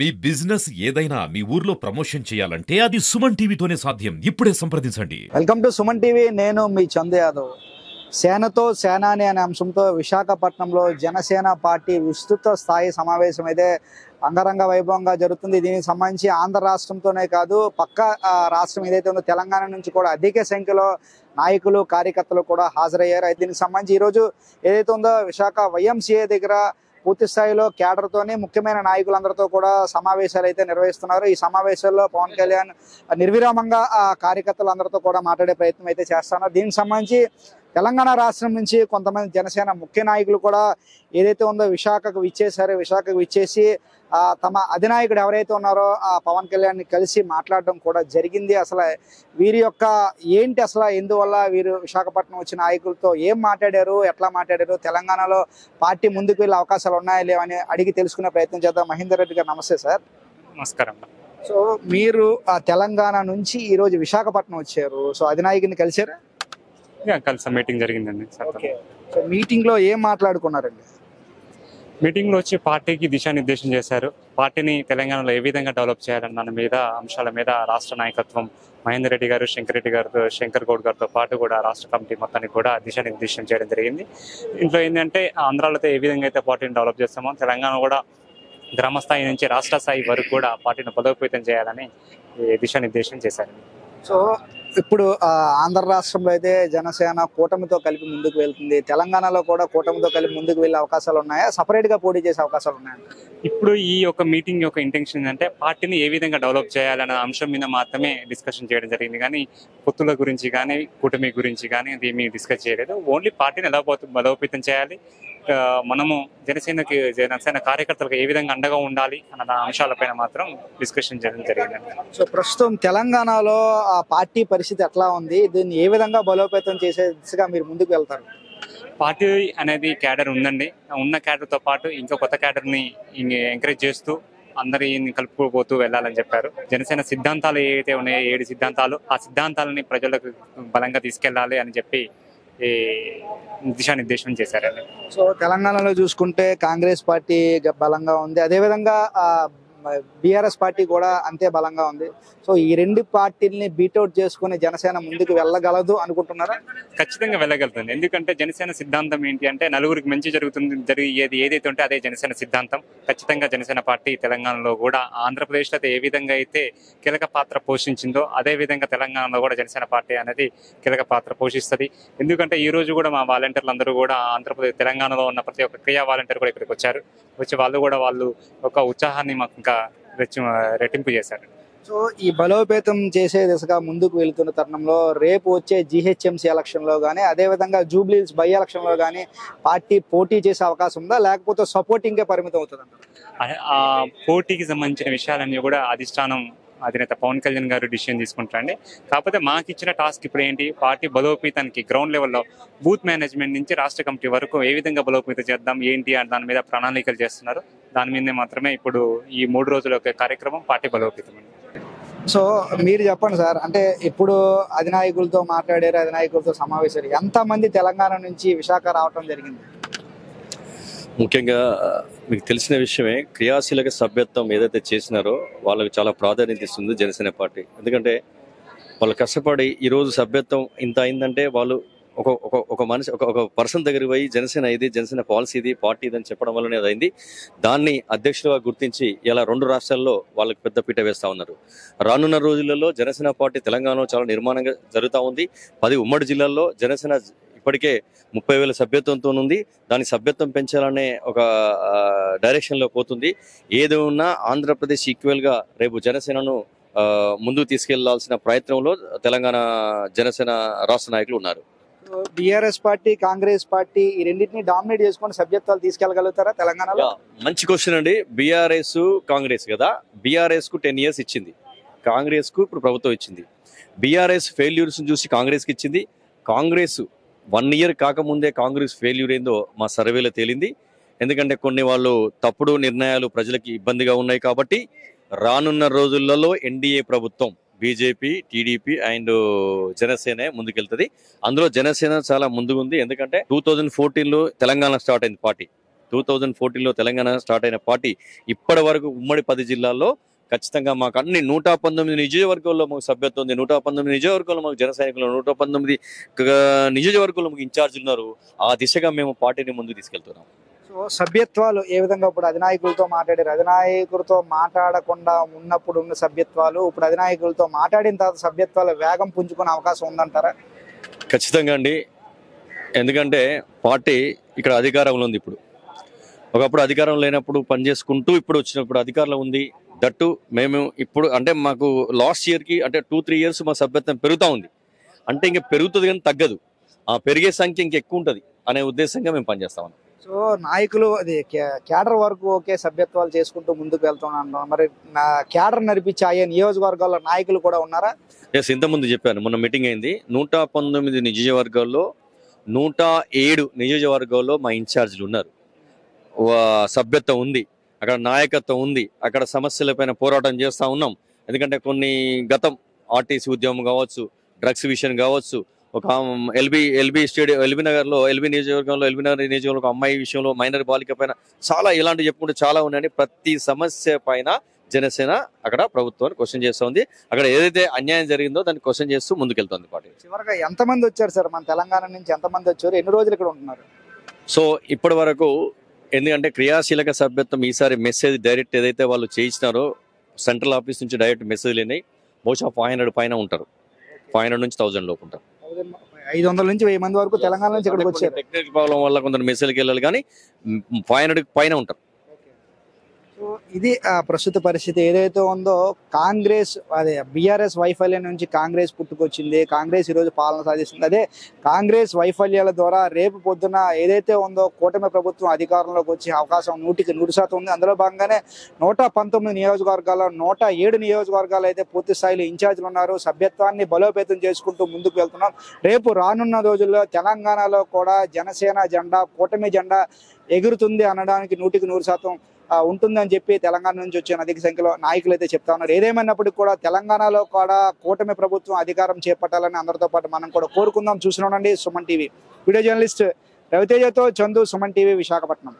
మీ business ఏదైనా మీ ఊర్లో promotion చేయాలంటే అది సుమన్ టీవీతోనే సాధ్యం. ఇప్పుడే సంప్రదించండి. Welcome to Suman TV. నేను మీ చందు యాదవ్. సేనతో సేనాని అనే అంశంతో విశాఖపట్నంలో జనసేన పార్టీ విస్తృత స్థాయి సమావేశం అయితే అంగరంగ వైభవంగా జరుగుతుంది. దీనికి సంబంధించి ఆంధ్ర రాష్ట్రంతోనే కాదు, పక్క రాష్ట్రం ఏదైతే ఉందో తెలంగాణ నుంచి కూడా అధిక సంఖ్యలో నాయకులు కార్యకర్తలు కూడా హాజరయ్యారు. అయితే దీనికి సంబంధించి ఈరోజు ఏదైతే ఉందో విశాఖ వైఎంసీఏ దగ్గర పూర్తి స్థాయిలో కేడర్తోని ముఖ్యమైన నాయకులందరితో కూడా సమావేశాలు అయితే నిర్వహిస్తున్నారు. ఈ సమావేశాల్లో పవన్ కళ్యాణ్ నిర్విరామంగా కార్యకర్తలందరితో కూడా మాట్లాడే ప్రయత్నం అయితే చేస్తున్నారు. దీనికి సంబంధించి తెలంగాణ రాష్ట్రం నుంచి కొంతమంది జనసేన ముఖ్య నాయకులు కూడా ఏదైతే ఉందో విశాఖకు విచ్చేసి తమ అధినాయకుడు ఎవరైతే ఉన్నారో ఆ పవన్ కళ్యాణ్ని కలిసి మాట్లాడడం కూడా జరిగింది. అసలు వీరి యొక్క ఏంటి, అసలు ఎందువల్ల వీరు విశాఖపట్నం వచ్చిన నాయకులతో ఏం మాట్లాడారు, ఎట్లా మాట్లాడారు, తెలంగాణలో పార్టీ ముందుకు వెళ్ళే అవకాశాలు ఉన్నాయా లేవని అడిగి తెలుసుకునే ప్రయత్నం చేద్దాం. మహేందర్ రెడ్డి గారు, నమస్తే సార్. నమస్కారం. సో మీరు తెలంగాణ నుంచి ఈ రోజు విశాఖపట్నం వచ్చారు. సో అధినాయకుడిని కలిసారా? కలిసి మీటింగ్ జరిగిందండి. సో మీటింగ్ లో ఏం మాట్లాడుకున్నారండి? మీటింగ్ లో వచ్చి పార్టీకి దిశానిర్దేశం చేశారు. పార్టీని తెలంగాణలో ఏ విధంగా డెవలప్ చేయాలన్న అంశాల మీద రాష్ట్ర నాయకత్వం మహేందర్ రెడ్డి గారు, శంకర్ గౌడ్ గారితో పాటు కూడా రాష్ట్ర కమిటీ మొత్తానికి కూడా దిశానిర్దేశం చేయడం జరిగింది. ఇంట్లో ఏంటంటే ఆంధ్రాలో ఏ విధంగా అయితే పార్టీని డెవలప్ చేస్తామో తెలంగాణ కూడా గ్రామ స్థాయి నుంచి రాష్ట్ర స్థాయి వరకు కూడా పార్టీని బలోపేతం చేయాలని దిశానిర్దేశం చేశారు. సో ఇప్పుడు ఆంధ్ర రాష్ట్రంలో అయితే జనసేన కూటమితో కలిపి ముందుకు వెళ్తుంది. తెలంగాణలో కూడా కూటమితో కలిపి ముందుకు వెళ్ళే అవకాశాలు ఉన్నాయా? సపరేట్ గా పోటీ చేసే అవకాశాలు ఉన్నాయా? ఇప్పుడు ఈ యొక్క మీటింగ్ యొక్క ఇంటెన్షన్ ఏంటంటే పార్టీని ఏ విధంగా డెవలప్ చేయాలన్న అంశం మీద మాత్రమే డిస్కషన్ చేయడం జరిగింది. కానీ పొత్తుల గురించి కానీ కూటమి గురించి కానీ అది ఏమీ డిస్కస్ చేయలేదు. ఓన్లీ పార్టీని ఎలా బలోపేతం చేయాలి, మనము జనసేన కార్యకర్తలకు ఏ విధంగా అండగా ఉండాలి అన్న అంశాలపైన మాత్రం డిస్కషన్ చేయడం జరిగిందండి. సో ప్రస్తుతం తెలంగాణలో ఆ పార్టీ పరిస్థితి ఎట్లా ఉంది? దీన్ని ఏ విధంగా బలోపేతం చేసే దిశగా మీరు ముందుకు వెళ్తారు? పార్టీ అనేది క్యాడర్ ఉందండి. ఉన్న క్యాడర్తో పాటు ఇంకో కొత్త క్యాడర్ని ఎంకరేజ్ చేస్తూ అందరిని కలుపుకోబోతూ వెళ్ళాలని చెప్పారు. జనసేన సిద్ధాంతాలు ఏవైతే ఉన్నాయో 7 సిద్ధాంతాలు, ఆ సిద్ధాంతాలని ప్రజలకు బలంగా తీసుకెళ్లాలి అని చెప్పి దిశానిర్దేశం చేశారండి. సో తెలంగాణలో చూసుకుంటే కాంగ్రెస్ పార్టీ బలంగా ఉంది, అదేవిధంగా బీఆర్ఎస్ పార్టీ కూడా అంతే బలంగా ఉంది. సో ఈ రెండు పార్టీల్ని బీట్అవుట్ చేసుకుని జనసేన ముందుకు వెళ్ళగలదు అనుకుంటున్నారా? ఖచ్చితంగా వెళ్ళగలుగుతుంది. ఎందుకంటే జనసేన సిద్ధాంతం ఏంటి అంటే నలుగురికి మంచి జరిగేది ఏదైతే ఉంటే అదే జనసేన సిద్ధాంతం. ఖచ్చితంగా జనసేన పార్టీ తెలంగాణలో కూడా ఆంధ్రప్రదేశ్లో ఏ విధంగా అయితే కీలక పాత్ర పోషించిందో అదే విధంగా తెలంగాణలో కూడా జనసేన పార్టీ అనేది కీలక పాత్ర పోషిస్తుంది. ఎందుకంటే ఈ రోజు కూడా మా వాలంటీర్లు అందరూ కూడా తెలంగాణలో ఉన్న ప్రతి ఒక్క క్రియా వాలంటీర్ కూడా ఇక్కడికి వచ్చి వాళ్ళు ఒక ఉత్సాహాన్ని మాకు ఇంకా రెట్టింపు చేశారు. సో ఈ బలోపేతం చేసే దిశగా ముందుకు వెళుతున్న తరుణంలో రేపు వచ్చే జిహెచ్ఎంసీ ఎలక్షన్ లో కానీ అదేవిధంగా జూబ్లీహిల్స్ బై ఎలక్షన్ లో కానీ పార్టీ పోటీ చేసే అవకాశం ఉందా, లేకపోతే సపోర్టింగ్ కే పరిమితం అవుతుంది? ఆ పోటీకి సంబంధించిన విషయాలన్నీ కూడా అధినేత పవన్ కళ్యాణ్ గారు డిసిషన్ తీసుకుంటారండి. కాకపోతే మాకు ఇచ్చిన టాస్క్ ఇప్పుడు ఏంటి, పార్టీ బలోపేతానికి గ్రౌండ్ లెవెల్లో బూత్ మేనేజ్మెంట్ నుంచి రాష్ట్ర కమిటీ వరకు ఏ విధంగా బలోపేతం చేద్దాం ఏంటి అని దాని మీద ప్రణాళికలు చేస్తున్నారు. దాని మీదే మాత్రమే ఇప్పుడు ఈ 3 రోజుల కార్యక్రమం పార్టీ బలోపేతం. సో మీరు చెప్పండి సార్, అంటే ఇప్పుడు అధినాయకులతో మాట్లాడారు, అధినాయకులతో సమావేశాలు, ఎంతమంది తెలంగాణ నుంచి విశాఖ రావటం జరిగింది? ముఖ్యంగా మీకు తెలిసిన విషయమే, క్రియాశీలక సభ్యత్వం ఏదైతే చేసినారో వాళ్ళకి చాలా ప్రాధాన్యత ఇస్తుంది జనసేన పార్టీ. ఎందుకంటే వాళ్ళు కష్టపడి ఈరోజు సభ్యత్వం ఇంత అయిందంటే వాళ్ళు ఒక మనిషి ఒక పర్సన్ దగ్గరికి పోయి జనసేన ఇది, జనసేన పాలసీ ఇది, పార్టీ ఇది అని చెప్పడం వల్లనే అయింది. దాన్ని అధ్యక్షులుగా గుర్తించి ఇలా 2 రాష్ట్రాల్లో వాళ్ళకి పెద్ద పీట వేస్తూ ఉన్నారు. రానున్న రోజులలో జనసేన పార్టీ తెలంగాణలో చాలా నిర్మాణంగా జరుగుతూ ఉంది. 10 ఉమ్మడి జిల్లాల్లో జనసేన ఇప్పటికే 30,000 సభ్యత్వంతో ఉంది. దాని సభ్యత్వం పెంచాలనే ఒక డైరెక్షన్లో పోతుంది. ఏది ఉన్నా ఆంధ్రప్రదేశ్ ఈక్వల్గా రేపు జనసేనను ముందుకు తీసుకెళ్లాల్సిన ప్రయత్నంలో తెలంగాణ జనసేన రాష్ట్ర నాయకులు ఉన్నారు. బీఆర్ఎస్ పార్టీ, కాంగ్రెస్ పార్టీ ఈ రెండింటిని డామినేట్ చేసుకుని సభ్యత్వాలు తీసుకెళ్లగలుగుతారా తెలంగాణలో? మంచి క్వశ్చన్ అండి. బీఆర్ఎస్ కాంగ్రెస్ కదా, బీఆర్ఎస్ కు 10 years ఇచ్చింది, కాంగ్రెస్ కు ఇప్పుడు ప్రభుత్వం ఇచ్చింది. బీఆర్ఎస్ ఫెయిల్యూర్స్ చూసి కాంగ్రెస్ కి ఇచ్చింది. కాంగ్రెస్ 1 year కాకముందే కాంగ్రెస్ ఫెయిల్యూర్ ఏందో మా సర్వేలో తేలింది. ఎందుకంటే కొన్ని వాళ్ళు తప్పుడు నిర్ణయాలు ప్రజలకి ఇబ్బందిగా ఉన్నాయి కాబట్టి రానున్న రోజులలో ఎన్డీఏ ప్రభుత్వం బీజేపీ, టీడీపీ అండ్ జనసేన ముందుకెళ్తుంది. అందులో జనసేన చాలా ముందుగుంది. ఎందుకంటే 2014లో తెలంగాణ స్టార్ట్ అయింది పార్టీ, 2014లో తెలంగాణ స్టార్ట్ అయిన పార్టీ ఇప్పటి వరకు ఉమ్మడి 10 జిల్లాల్లో ఖచ్చితంగా మాకు అన్ని 119 నియోజకవర్గాల్లో మాకు సభ్యత్వం ఉంది, 119 నియోజకవర్గాల్లో మాకు జన సైనికులు, 119 నియోజకవర్గాల్లో మాకు ఇన్ఛార్జ్ ఉన్నారు. ఆ దిశగా మేము పార్టీని ముందుకు తీసుకెళ్తున్నాం. సో సభ్యత్వాలు ఏ విధంగా ఇప్పుడు అధినాయకులతో మాట్లాడారు, అధినాయకులతో మాట్లాడకుండా ఉన్నప్పుడు ఉన్న సభ్యత్వాలు ఇప్పుడు అధినాయకులతో మాట్లాడిన తర్వాత సభ్యత్వాల వేగం పుంజుకునే అవకాశం ఉందంటారా? ఖచ్చితంగా అండి. ఎందుకంటే పార్టీ ఇక్కడ అధికారంలో ఉంది. ఇప్పుడు ఒకప్పుడు అధికారం లేనప్పుడు పనిచేసుకుంటూ ఇప్పుడు వచ్చినప్పుడు అధికారంలో ఉంది. దట్టు మేము ఇప్పుడు అంటే మాకు లాస్ట్ ఇయర్కి అంటే 2-3 ఇయర్స్ మా సభ్యత్వం పెరుగుతూ ఉంది. అంటే ఇంకా పెరుగుతుంది కానీ తగ్గదు, ఆ పెరిగే సంఖ్య ఇంకెక్కువ ఉంటుంది అనే ఉద్దేశంగా మేము పనిచేస్తామని. సో నాయకులు అది క్యాడర్ వరకు ఓకే సభ్యత్వాలు చేసుకుంటూ ముందుకు వెళ్తున్నాను, మరి నా క్యాడర్ నడిపించే ఆయా నియోజకవర్గాల్లో నాయకులు కూడా ఉన్నారా? ఎస్, ఇంతకుముందు చెప్పాను, మొన్న మీటింగ్ అయింది. 119 నియోజకవర్గాల్లో 107 నియోజకవర్గాల్లో మా ఇన్ఛార్జీలు ఉన్నారు. సభ్యత్వం ఉంది, అక్కడ నాయకత్వం ఉంది, అక్కడ సమస్యలపైన పోరాటం చేస్తూ ఉన్నాం. ఎందుకంటే కొన్ని గతం ఆర్టీసీ ఉద్యమం కావచ్చు, డ్రగ్స్ విషయం కావచ్చు, ఒక ఎల్బీ స్టేడియం ఎల్బీ నగర్లో ఎల్బీ నగర్ నియోజకవర్గంలో అమ్మాయి విషయంలో మైనర్ బాలిక పైన చాలా ఇలాంటివి చెప్పుకుంటే చాలా ఉన్నాయని ప్రతి సమస్య పైన జనసేన అక్కడ ప్రభుత్వాన్ని క్వశ్చన్ చేస్తూ ఉంది. అక్కడ ఏదైతే అన్యాయం జరిగిందో దాన్ని క్వశ్చన్ చేస్తూ ముందుకెళ్తుంది పార్టీ. చివరిగా ఎంతమంది వచ్చారు సార్ మన తెలంగాణ నుంచి, ఎంతమంది వచ్చారు, ఎన్ని రోజులు ఇక్కడ ఉంటున్నారు? సో ఇప్పటి వరకు ఎందుకంటే క్రియాశీలక సభ్యత్వం ఈసారి మెసేజ్ డైరెక్ట్ ఏదైతే వాళ్ళు చేయించినారో సెంట్రల్ ఆఫీస్ నుంచి డైరెక్ట్ మెసేజ్ లేని బహుశా 500 పైన ఉంటారు, 500 నుంచి 1000 లోపు ఉంటారు. 500 నుంచి 1000 మంది వరకు తెలంగాణ నుంచి ఇక్కడికి వచ్చారు. టెక్నికల్ ప్రాబ్లం వల్ల కొందరు మెసేజ్కి వెళ్ళాలి కానీ 500 పైన ఉంటారు. సో ఇది ప్రస్తుత పరిస్థితి ఏదైతే ఉందో, కాంగ్రెస్ అదే బీఆర్ఎస్ వైఫల్యం నుంచి కాంగ్రెస్ పుట్టుకొచ్చింది, కాంగ్రెస్ ఈరోజు పాలన సాధిస్తుంది. అదే కాంగ్రెస్ వైఫల్యాల ద్వారా రేపు పొద్దున ఏదైతే ఉందో కూటమి ప్రభుత్వం అధికారంలోకి వచ్చే అవకాశం 100% ఉంది. అందులో భాగంగానే 119 నియోజకవర్గాల్లో 107 నియోజకవర్గాలు అయితే పూర్తి స్థాయిలో ఇన్ఛార్జీలు ఉన్నారు. సభ్యత్వాన్ని బలోపేతం చేసుకుంటూ ముందుకు వెళ్తున్నాం. రేపు రానున్న రోజుల్లో తెలంగాణలో కూడా జనసేన జెండా, కూటమి జెండా ఎగురుతుంది అనడానికి 100% ఉంటుందని చెప్పి తెలంగాణ నుంచి వచ్చిన అధిక సంఖ్యలో నాయకులు అయితే చెప్తా ఉన్నారు. ఏదేమైనప్పటికీ కూడా తెలంగాణలో కూడా కూటమి ప్రభుత్వం అధికారం చేపట్టాలని అందరితో పాటు మనం కూడా కోరుకుందాం. చూస్తున్నానండి సుమన్ టీవీ వీడియో జర్నలిస్ట్ రవితేజతో చందు, సుమన్ టీవీ, విశాఖపట్నం.